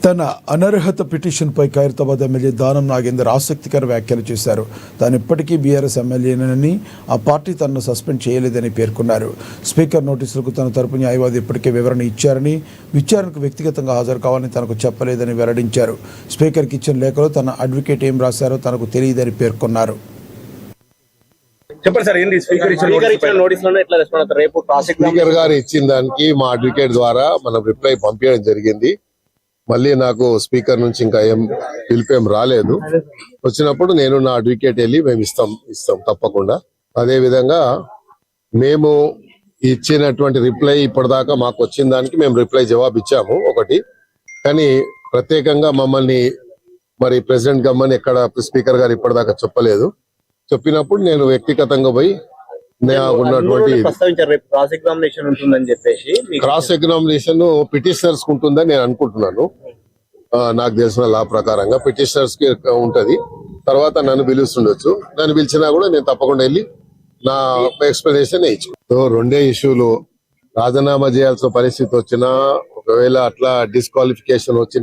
తన అనర్హత పిటిషన్పై ఖైరతాబాద్ ఎమ్మెల్యే దానం నాగేందర్ ఆసక్తికర వ్యాఖ్యలు చేశారు. తాను ఇప్పటికీ బీఆర్ఎస్ ఎమ్మెల్యేనని, ఆ పార్టీ తనను సస్పెండ్ చేయలేదని పేర్కొన్నారు. స్పీకర్ నోటీసులకు తన తరపు న్యాయవాది ఇప్పటికే వివరణ ఇచ్చారని, విచారణకు వ్యక్తిగతంగా హాజరు కావాలని తనకు చెప్పలేదని వెల్లడించారు. స్పీకర్కి ఇచ్చిన లేఖలో తన అడ్వకేట్ ఏం రాశారో తనకు తెలియదని పేర్కొన్నారు. స్పీకర్ గారు ఇచ్చిన దానికి మా అడ్వకేట్ ద్వారా మనం రిప్లై పంపించడం జరిగింది. మళ్ళీ నాకు స్పీకర్ నుంచి ఇంకా పిలిపేం రాలేదు. వచ్చినప్పుడు నేను నా అడ్వకేట్ వెళ్ళి మేము ఇస్తాం తప్పకుండా. అదే విధంగా మేము ఇచ్చినటువంటి రిప్లై ఇప్పటిదాకా మాకు వచ్చిన దానికి మేము రిప్లై జవాబు ఇచ్చాము ఒకటి. కానీ ప్రత్యేకంగా మమ్మల్ని మరి ప్రెసిడెంట్ గమ్మని ఎక్కడ స్పీకర్ గారు ఇప్పటిదాకా చెప్పలేదు. చెప్పినప్పుడు నేను వ్యక్తిగతంగా పోయి ఉన్నటువంటి క్రాస్ ఎగ్జామినేషన్ పిటిషనర్స్ ఉంటుందని నేను అనుకుంటున్నాను. నాకు తెలిసిన లా ప్రకారంగా పిటిషనర్స్ కి ఉంటది. తర్వాత నన్ను పిలుస్తుండొచ్చు. నన్ను పిలిచినా కూడా నేను తప్పకుండా వెళ్ళి నా ఎక్స్ప్లెనేషన్ ఇచ్చు. రెండే ఇష్యూలు రాజీనామా చేయాల్సిన పరిస్థితి వచ్చినా, ఒకవేళ అట్లా డిస్క్వాలిఫికేషన్ వచ్చిన